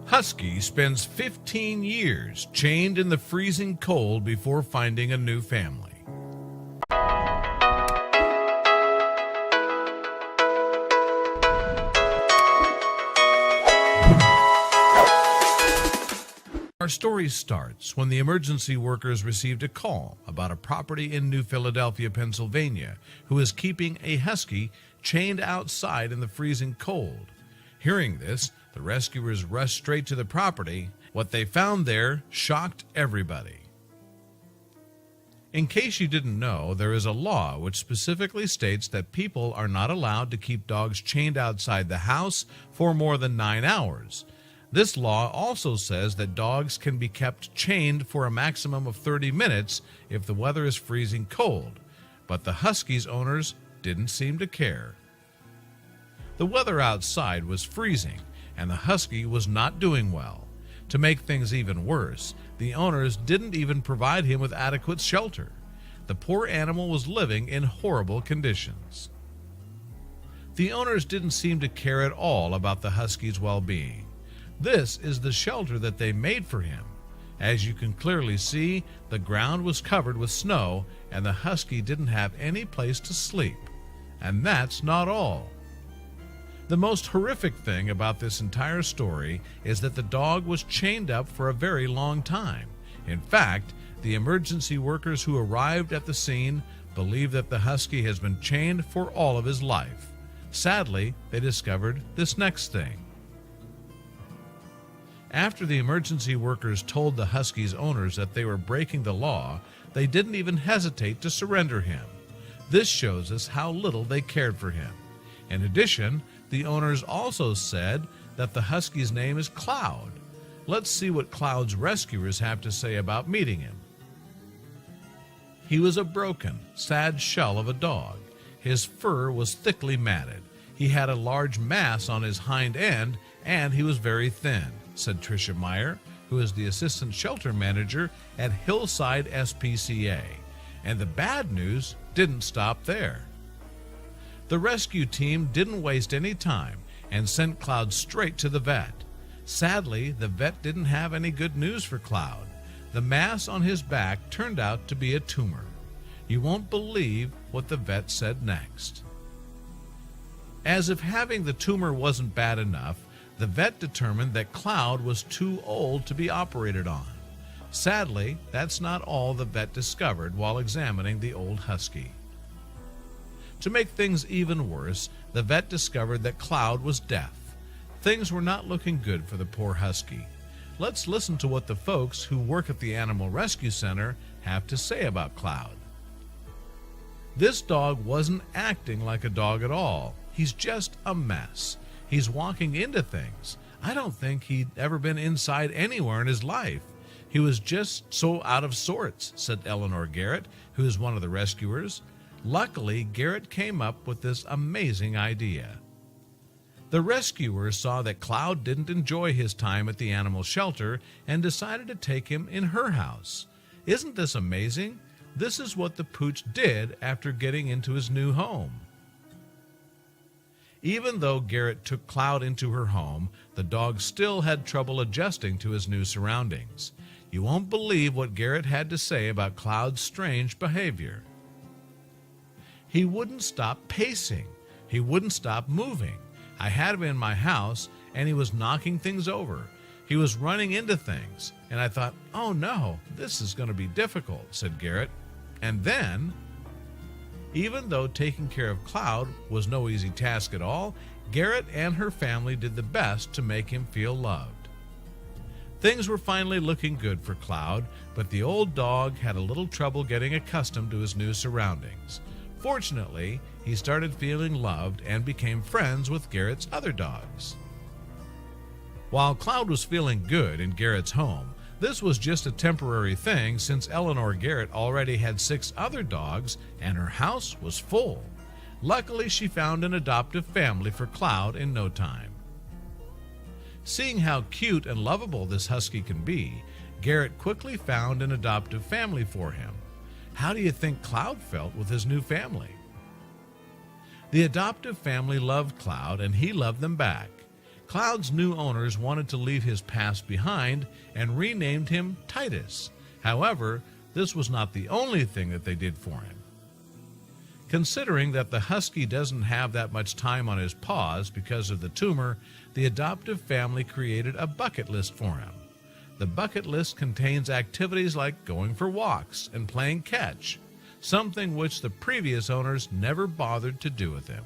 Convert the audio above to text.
Husky spends 15 years chained in the freezing cold before finding a new family. Our story starts when the emergency workers received a call about a property in New Philadelphia, Pennsylvania, who is keeping a husky chained outside in the freezing cold. Hearing this, the rescuers rushed straight to the property. What they found there shocked everybody. In case you didn't know, there is a law which specifically states that people are not allowed to keep dogs chained outside the house for more than 9 hours. This law also says that dogs can be kept chained for a maximum of 30 minutes if the weather is freezing cold, but the Husky's owners didn't seem to care. The weather outside was freezing, and the Husky was not doing well. To make things even worse, the owners didn't even provide him with adequate shelter. The poor animal was living in horrible conditions. The owners didn't seem to care at all about the Husky's well-being. This is the shelter that they made for him. As you can clearly see, the ground was covered with snow, and the Husky didn't have any place to sleep. And that's not all. The most horrific thing about this entire story is that the dog was chained up for a very long time. In fact, the emergency workers who arrived at the scene believe that the Husky has been chained for all of his life. Sadly, they discovered this next thing. After the emergency workers told the Husky's owners that they were breaking the law, they didn't even hesitate to surrender him. This shows us how little they cared for him. In addition, the owners also said that the Husky's name is Cloud. Let's see what Cloud's rescuers have to say about meeting him. He was a broken, sad shell of a dog. His fur was thickly matted. He had a large mass on his hind end, and he was very thin, said Tricia Meyer, who is the assistant shelter manager at Hillside SPCA. And the bad news didn't stop there. The rescue team didn't waste any time and sent Cloud straight to the vet. Sadly, the vet didn't have any good news for Cloud. The mass on his back turned out to be a tumor. You won't believe what the vet said next. As if having the tumor wasn't bad enough, the vet determined that Cloud was too old to be operated on. Sadly, that's not all the vet discovered while examining the old Husky. To make things even worse, the vet discovered that Cloud was deaf. Things were not looking good for the poor Husky. Let's listen to what the folks who work at the Animal Rescue Center have to say about Cloud. This dog wasn't acting like a dog at all. He's just a mess. He's walking into things. I don't think he'd ever been inside anywhere in his life. He was just so out of sorts, said Eleanor Garrett, who is one of the rescuers. Luckily, Garrett came up with this amazing idea. The rescuers saw that Cloud didn't enjoy his time at the animal shelter and decided to take him in her house. Isn't this amazing? This is what the pooch did after getting into his new home. Even though Garrett took Cloud into her home, the dog still had trouble adjusting to his new surroundings. You won't believe what Garrett had to say about Cloud's strange behavior. He wouldn't stop pacing. He wouldn't stop moving. I had him in my house, and he was knocking things over. He was running into things, and I thought, oh no, this is going to be difficult, said Garrett. And then, even though taking care of Cloud was no easy task at all, Garrett and her family did the best to make him feel loved. Things were finally looking good for Cloud, but the old dog had a little trouble getting accustomed to his new surroundings. Fortunately, he started feeling loved and became friends with Garrett's other dogs. While Cloud was feeling good in Garrett's home, this was just a temporary thing since Eleanor Garrett already had 6 other dogs and her house was full. Luckily, she found an adoptive family for Cloud in no time. Seeing how cute and lovable this Husky can be, Garrett quickly found an adoptive family for him. How do you think Cloud felt with his new family? The adoptive family loved Cloud, and he loved them back. Cloud's new owners wanted to leave his past behind and renamed him Titus. However, this was not the only thing that they did for him. Considering that the Husky doesn't have that much time on his paws because of the tumor, the adoptive family created a bucket list for him. The bucket list contains activities like going for walks and playing catch, something which the previous owners never bothered to do with him.